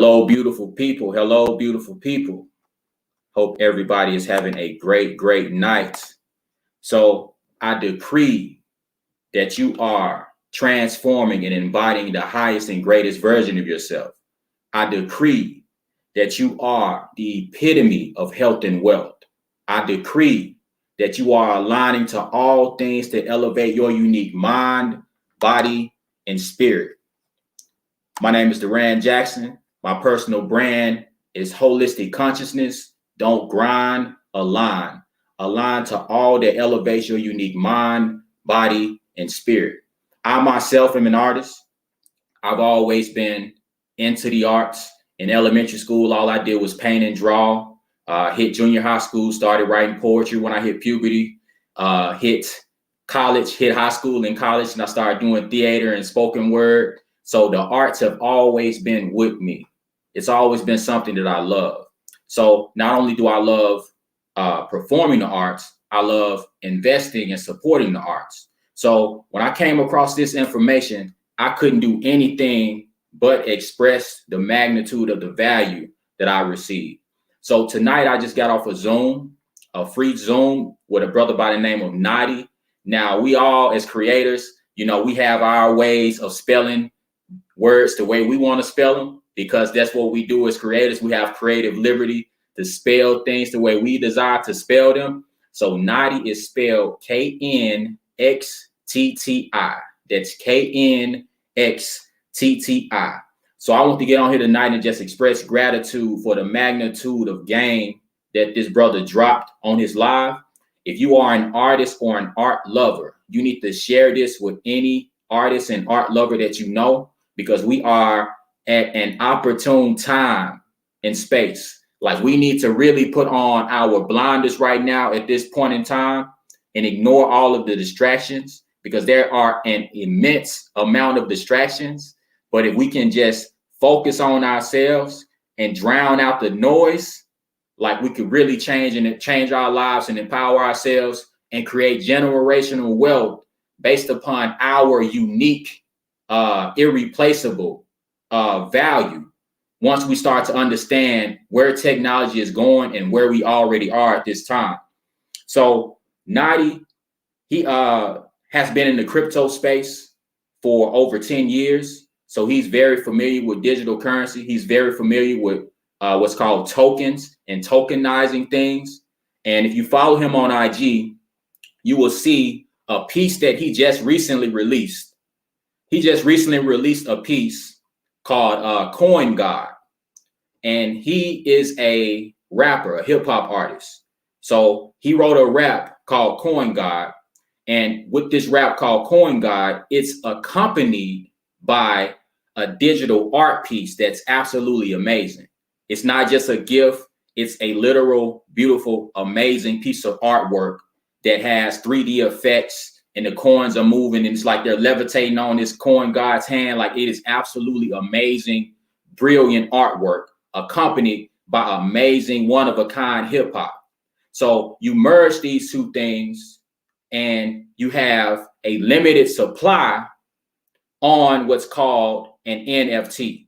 Hello, beautiful people. Hello, beautiful people. Hope everybody is having a great night. So I decree that you are transforming and embodying the highest and greatest version of yourself. I decree that you are the epitome of health and wealth. I decree that you are aligning to all things to elevate your unique mind, body, and spirit. My name is Duran Jackson. My personal brand is Holistic Consciousness. Don't grind, align. Align to all that elevates your unique mind, body, and spirit. I myself am an artist. I've always been into the arts. In elementary school, all I did was paint and draw. Hit junior high school, started writing poetry when I hit puberty. Hit college, hit high school and college, and I started doing theater and spoken word. So the arts have always been with me. It's always been something that I love. So not only do I love performing the arts, I love investing and supporting the arts. So when I came across this information, I couldn't do anything but express the magnitude of the value that I received. So tonight I just got off a Zoom, a free Zoom with a brother by the name of Nadi. Now we all as creators, we have our ways of spelling words the way we want to spell them, because that's what we do as creators. We have creative liberty to spell things the way we desire to spell them. So Nadi is spelled Knxtti. That's Knxtti. So I want to get on here tonight and just express gratitude for the magnitude of game that this brother dropped on his live. If you are an artist or an art lover, you need to share this with any artist and art lover that you know, because we are at an opportune time and space. Like, we need to really put on our blinders right now at this point in time and ignore all of the distractions, because there are an immense amount of distractions. But if we can just focus on ourselves and drown out the noise, like, we could really change our lives and empower ourselves and create generational wealth based upon our unique, irreplaceable value. Once we start to understand where technology is going and where we already are at this time. So Nadi, he has been in the crypto space for over 10 years. So he's very familiar with digital currency. He's very familiar with what's called tokens and tokenizing things. And if you follow him on IG, you will see a piece that he just recently released. He just recently released a piece called Coin God. And he is a rapper, a hip hop artist. So he wrote a rap called Coin God. And with this rap called Coin God, it's accompanied by a digital art piece that's absolutely amazing. It's not just a gift. It's a literal, beautiful, amazing piece of artwork that has 3D effects, and the coins are moving, and it's like they're levitating on this Coin God's hand. Like, it is absolutely amazing, brilliant artwork accompanied by amazing, one-of-a-kind hip hop. So you merge these two things and you have a limited supply on what's called an NFT.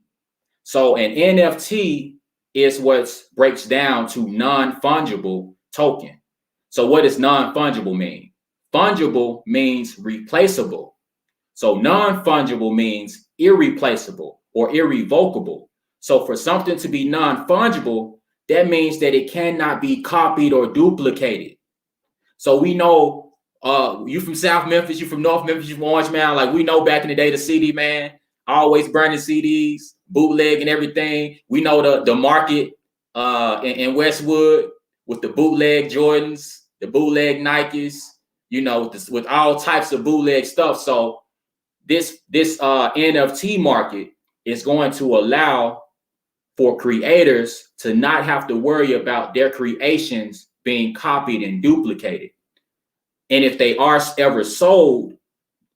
So an NFT is what breaks down to non-fungible token. So what does non-fungible mean? Fungible means replaceable. So non-fungible means irreplaceable or irrevocable. So for something to be non-fungible, that means that it cannot be copied or duplicated. So we know, you from South Memphis, you from North Memphis, you from Orange Mound. Like, we know back in the day, the CD man, always burning CDs, bootleg and everything. We know the market in Westwood with the bootleg Jordans, the bootleg Nikes, with all types of bootleg stuff. So this NFT market is going to allow for creators to not have to worry about their creations being copied and duplicated. And if they are ever sold,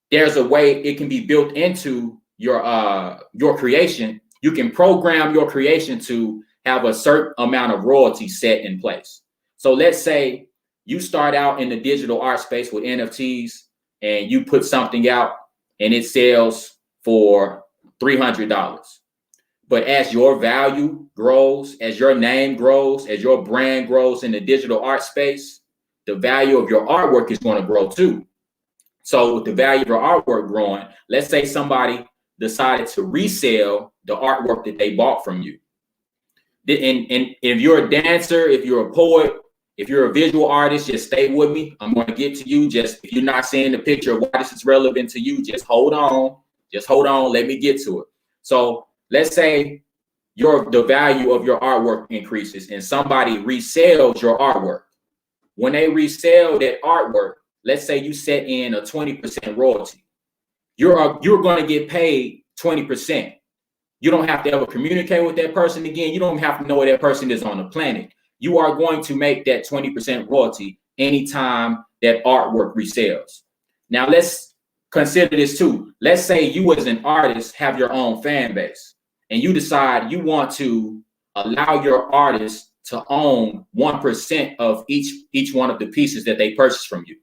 there's a way it can be built into your creation. You can program your creation to have a certain amount of royalty set in place. So let's say you start out in the digital art space with NFTs and you put something out and it sells for $300. But as your value grows, as your name grows, as your brand grows in the digital art space, the value of your artwork is going to grow too. So with the value of your artwork growing, let's say somebody decided to resell the artwork that they bought from you. And if you're a dancer, if you're a poet, if you're a visual artist, just stay with me. I'm going to get to you. Just if you're not seeing the picture of why this is relevant to you, just hold on. Just hold on. Let me get to it. So let's say the value of your artwork increases and somebody resells your artwork. When they resell that artwork, let's say you set in a 20% royalty. You're going to get paid 20%. You don't have to ever communicate with that person again. You don't have to know where that person is on the planet. You are going to make that 20% royalty anytime that artwork resells. Now let's consider this too. Let's say you as an artist have your own fan base and you decide you want to allow your artist to own 1% of each one of the pieces that they purchase from you.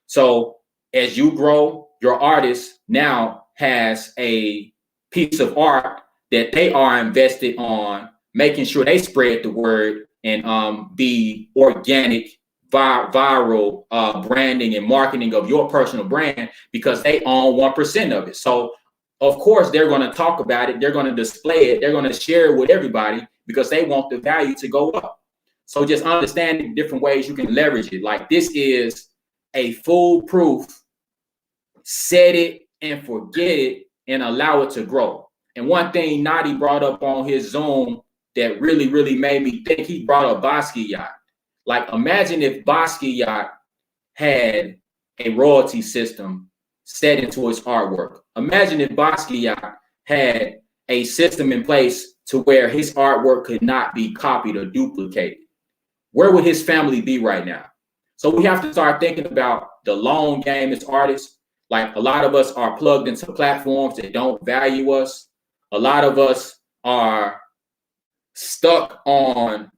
So as you grow, your artist now has a piece of art that they are invested on making sure they spread the word and be organic, viral branding and marketing of your personal brand because they own 1% of it. So of course they're going to talk about it, they're going to display it, they're going to share it with everybody because they want the value to go up. So just understanding different ways you can leverage it. Like this is a foolproof, set it and forget it and allow it to grow. And one thing Nadi brought up on his Zoom that really, really made me think, he brought up Basquiat. Like imagine if Basquiat had a royalty system set into his artwork. Imagine if Basquiat had a system in place to where his artwork could not be copied or duplicated. Where would his family be right now? So we have to start thinking about the long game as artists. Like a lot of us are plugged into platforms that don't value us. A lot of us are stuck on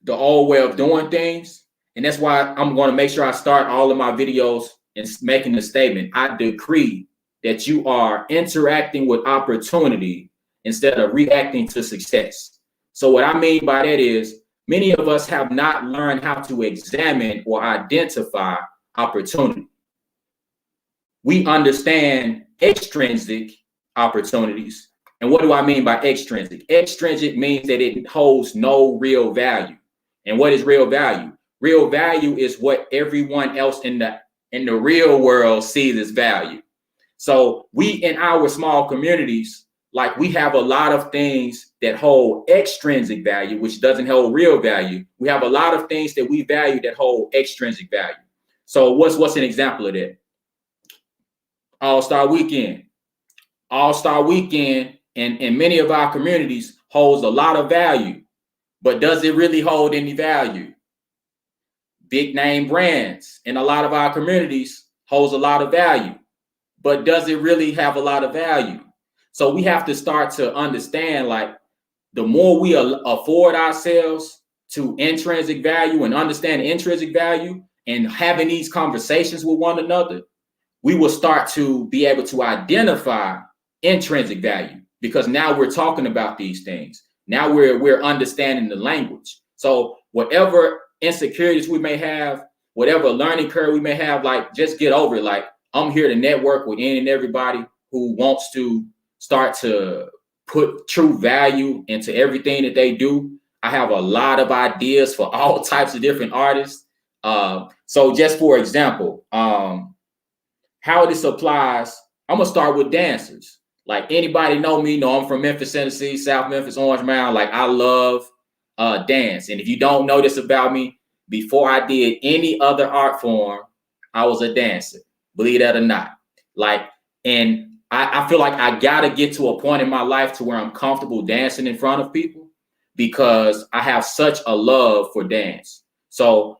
the old way of doing things. And that's why I'm going to make sure I start all of my videos and making the statement. I decree that you are interacting with opportunity instead of reacting to success. So what I mean by that is many of us have not learned how to examine or identify opportunity. We understand extrinsic opportunities. And what do I mean by extrinsic? Extrinsic means that it holds no real value. And what is real value? Real value is what everyone else in the real world sees as value. So we in our small communities, like we have a lot of things that hold extrinsic value, which doesn't hold real value. We have a lot of things that we value that hold extrinsic value. So what's an example of that? All-Star Weekend. All-Star Weekend in many of our communities holds a lot of value, but does it really hold any value? Big name brands in a lot of our communities holds a lot of value, but does it really have a lot of value? So we have to start to understand, like, the more we afford ourselves to intrinsic value and understand intrinsic value and having these conversations with one another, we will start to be able to identify intrinsic value because now we're talking about these things. Now we're understanding the language. So whatever insecurities we may have, whatever learning curve we may have, like, just get over it. Like, I'm here to network with any and everybody who wants to start to put true value into everything that they do. I have a lot of ideas for all types of different artists. So just for example, how this applies, I'm gonna start with dancers. Like, anybody know me, know I'm from Memphis, Tennessee, South Memphis, Orange Mound. Like, I love dance. And if you don't know this about me, before I did any other art form, I was a dancer, believe that or not. Like, and I feel like I gotta get to a point in my life to where I'm comfortable dancing in front of people because I have such a love for dance. So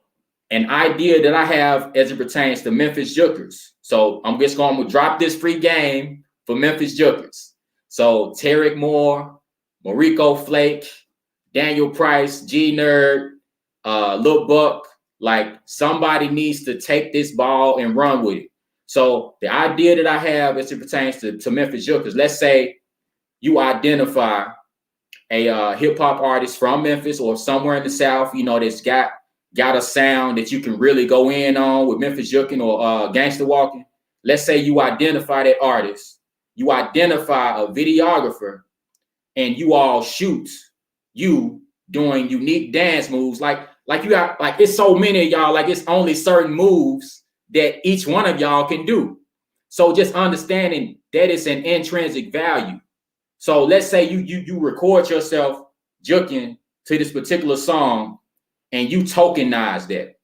an idea that I have as it pertains to Memphis Jukers. So I'm just going to drop this free game for Memphis Jukers. So Tarek Moore, Mariko Flake, Daniel Price, G Nerd, Lil Buck, like, somebody needs to take this ball and run with it. So the idea that I have as it pertains to Memphis Jukers, let's say you identify a hip hop artist from Memphis or somewhere in the South, you know, that's got a sound that you can really go in on with Memphis Jukin or Gangster Walking. Let's say you identify that artist, you identify a videographer, and you all shoot you doing unique dance moves. Like you got, like, it's so many of y'all, like it's only certain moves that each one of y'all can do. So just understanding that it's an intrinsic value. So let's say you record yourself juking to this particular song and you tokenize that.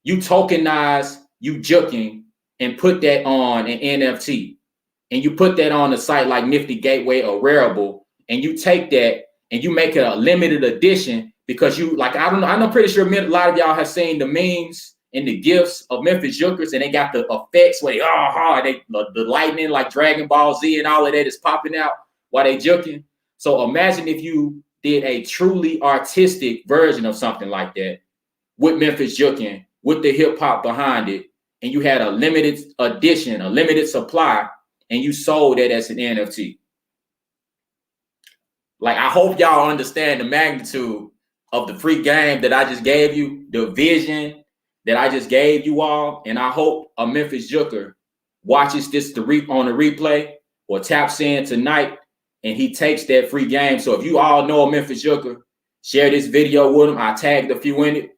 You tokenize you juking and put that on an NFT. And you put that on a site like Nifty Gateway or Rarible, and you take that and you make it a limited edition because you, like, I don't know, I'm pretty sure a lot of y'all have seen the memes and the gifs of Memphis Jukers, and they got the effects where they the lightning like Dragon Ball Z and all of that is popping out while they juking. So imagine if you did a truly artistic version of something like that with Memphis juking, with the hip hop behind it, and you had a limited edition, a limited supply, and you sold that as an NFT. Like, I hope y'all understand the magnitude of the free game that I just gave you, the vision that I just gave you all. And I hope a Memphis Juker watches this on the replay or taps in tonight and he takes that free game. So if you all know a Memphis Juker, share this video with them. I tagged a few in it.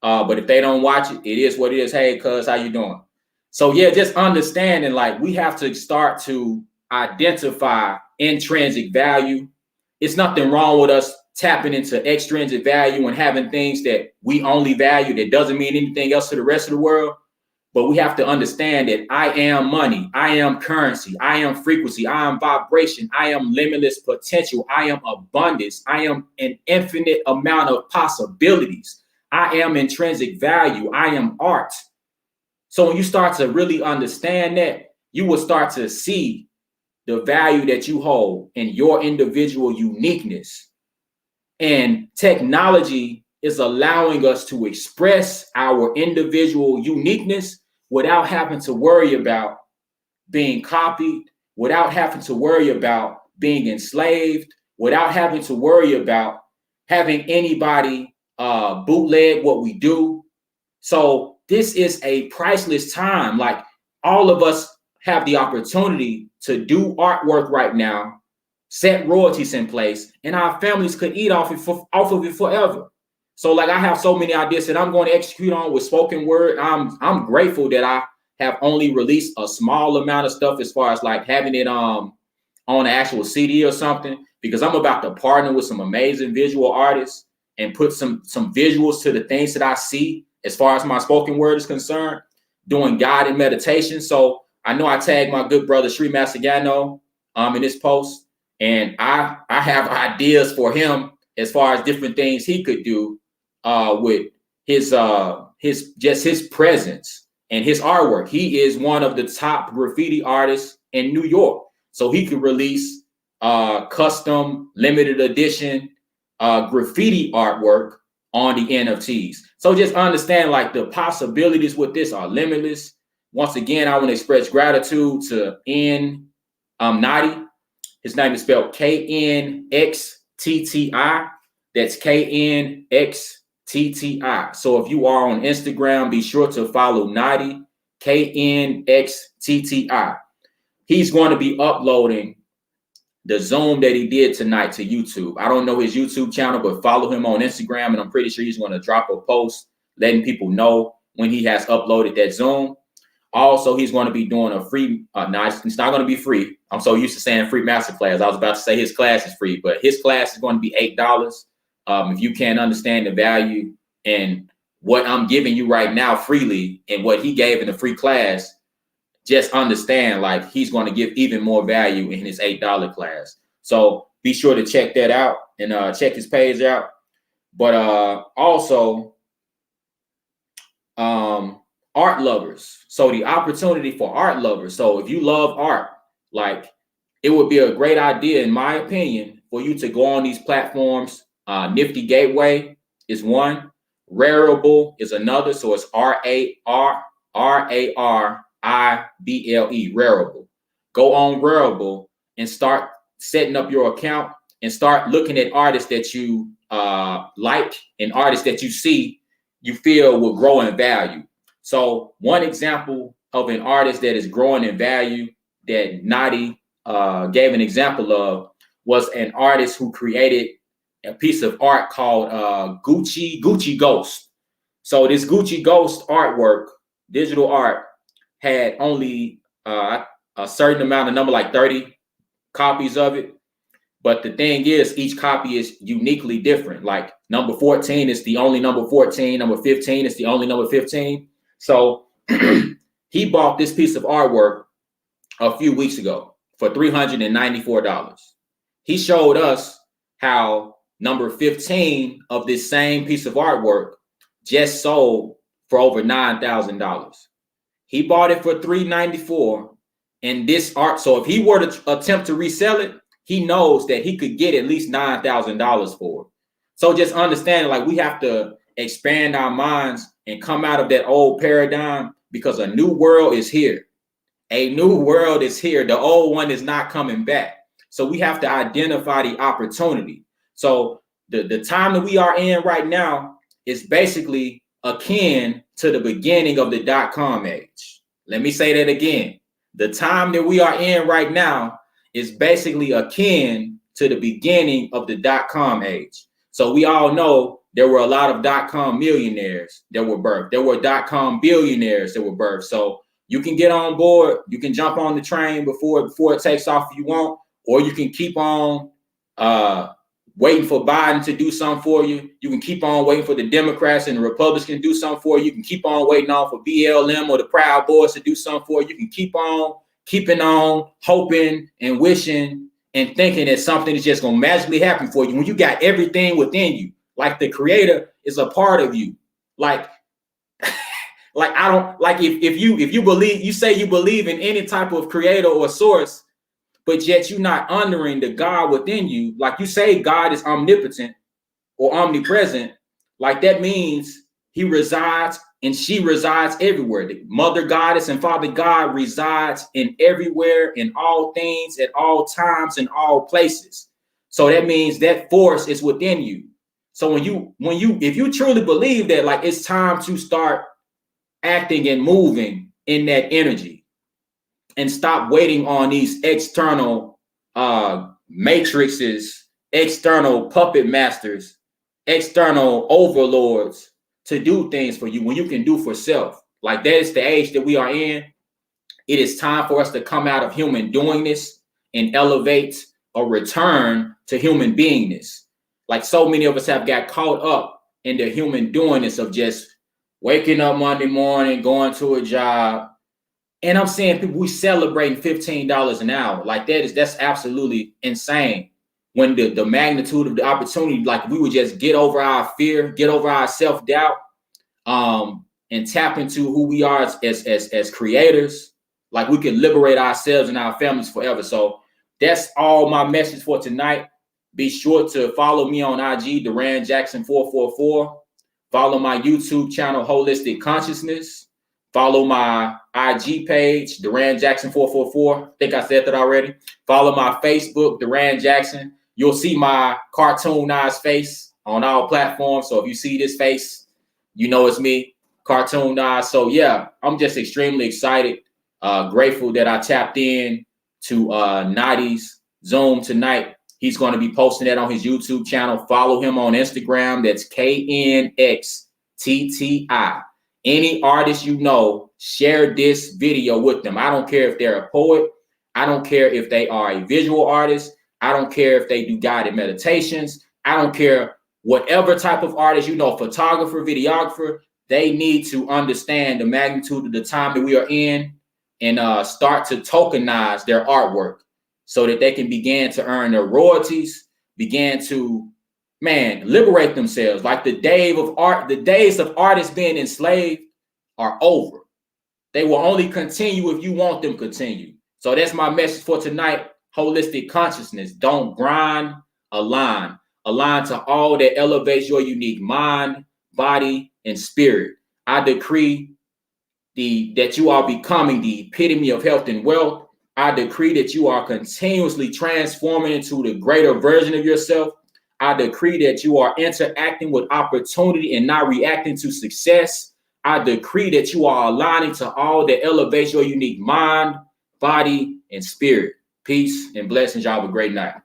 But if they don't watch it, it is what it is. Hey, cuz, how you doing? So yeah, just understanding, like, we have to start to identify intrinsic value. It's nothing wrong with us tapping into extrinsic value and having things that we only value that doesn't mean anything else to the rest of the world. But we have to understand that I am money, I am currency, I am frequency, I am vibration, I am limitless potential, I am abundance, I am an infinite amount of possibilities, I am intrinsic value, I am art. So when you start to really understand that, you will start to see the value that you hold in your individual uniqueness. And technology is allowing us to express our individual uniqueness without having to worry about being copied, without having to worry about being enslaved, without having to worry about having anybody bootleg what we do. So this is a priceless time. Like, all of us have the opportunity to do artwork right now, set royalties in place, and our families could eat off of it forever. So, like, I have so many ideas that I'm going to execute on with spoken word. I'm grateful that I have only released a small amount of stuff as far as like having it on an actual CD or something, because I'm about to partner with some amazing visual artists and put some visuals to the things that I see as far as my spoken word is concerned, doing guided meditation. So I know I tagged my good brother Sri Masagano in this post, and I have ideas for him as far as different things he could do with his presence and his artwork. He is one of the top graffiti artists in New York, so he could release custom limited edition graffiti artwork on the NFTs. So just understand, like, the possibilities with this are limitless. Once again, I want to express gratitude to Nadi. His name is spelled KNXTTI. That's KNXTTI. So if you are on Instagram, be sure to follow Nadi, KNXTTI. He's going to be uploading the Zoom that he did tonight to YouTube. I don't know his YouTube channel, but follow him on Instagram, and I'm pretty sure he's going to drop a post letting people know when he has uploaded that Zoom. Also, he's going to be doing a free, it's not going to be free. I'm so used to saying free masterclass. I was about to say his class is free, but his class is going to be $8. If you can't understand the value and what I'm giving you right now freely and what he gave in the free class, just understand, like, he's going to give even more value in his $8 class. So be sure to check that out and check his page out. But also, art lovers. So the opportunity for art lovers. So if you love art, like, it would be a great idea, in my opinion, for you to go on these platforms. Nifty Gateway is one. Rarible is another. So it's RARIBLE, Rarible. Go on Rarible and start setting up your account and start looking at artists that you like and artists that you see you feel will grow in value. So one example of an artist that is growing in value that Nadi gave an example of was an artist who created a piece of art called Gucci Ghost. So this Gucci Ghost artwork, digital art, had only a certain amount of number, like 30 copies of it. But the thing is, each copy is uniquely different. Like number 14 is the only number 14. Number 15 is the only number 15. So he bought this piece of artwork a few weeks ago for $394. He showed us how number 15 of this same piece of artwork just sold for over $9,000. He bought it for $394, and this art. So if he were to attempt to resell it, he knows that he could get at least $9,000 for it. So just understand, like, we have to expand our minds and come out of that old paradigm, because a new world is here. A new world is here. The old one is not coming back. So we have to identify the opportunity. So the time that we are in right now is basically akin to the beginning of the .com age. Let me say that again. The time that we are in right now is basically akin to the beginning of the .com age. So we all know there were a lot of .com millionaires that were birthed. There were .com billionaires that were birthed. So you can get on board. You can jump on the train before it takes off if you want, or you can keep on waiting for Biden to do something for you. You can keep on waiting for the Democrats and the Republicans to do something for you. You can keep on waiting on for BLM or the Proud Boys to do something for you. You can keep on keeping on hoping and wishing and thinking that something is just going to magically happen for you when you got everything within you. Like the creator is a part of you. Like I don't like if you believe, you say you believe in any type of creator or source, but yet you're not honoring the God within you. Like you say God is omnipotent or omnipresent, like that means he resides and she resides everywhere. The mother goddess and father God resides in everywhere, in all things, at all times, in all places. So that means that force is within you. So if you truly believe that, like, it's time to start acting and moving in that energy and stop waiting on these external matrices, external puppet masters, external overlords to do things for you when you can do for self. Like, that is the age that we are in. It is time for us to come out of human doingness and elevate or return to human beingness. Like, so many of us have got caught up in the human doingness of just waking up Monday morning, going to a job. And I'm saying, people, we celebrating $15 an hour. Like, that's absolutely insane. When the magnitude of the opportunity, like, we would just get over our fear, get over our self-doubt, and tap into who we are as creators. Like, we can liberate ourselves and our families forever. So that's all my message for tonight. Be sure to follow me on IG, Duran Jackson 444. Follow my YouTube channel, Holistic Consciousness. Follow my IG page, Duran Jackson 444. I think I said that already. Follow my Facebook, Duran Jackson. You'll see my cartoonized face on all platforms. So if you see this face, you know it's me, cartoonized. So yeah, I'm just extremely excited, grateful that I tapped in to Nadi's Zoom tonight. He's going to be posting that on his YouTube channel. Follow him on Instagram. That's KNXTTI. Any artist you know, share this video with them. I don't care if they're a poet. I don't care if they are a visual artist. I don't care if they do guided meditations. I don't care whatever type of artist you know, photographer, videographer. They need to understand the magnitude of the time that we are in and start to tokenize their artwork so that they can begin to earn their royalties, begin to, liberate themselves. Like the days of artists being enslaved are over. They will only continue if you want them to continue. So that's my message for tonight. Holistic consciousness. Don't grind, align. Align to all that elevates your unique mind, body, and spirit. I decree that you are becoming the epitome of health and wealth. I decree that you are continuously transforming into the greater version of yourself. I decree that you are interacting with opportunity and not reacting to success. I decree that you are aligning to all that elevates your unique mind, body, and spirit. Peace and blessings. Y'all have a great night.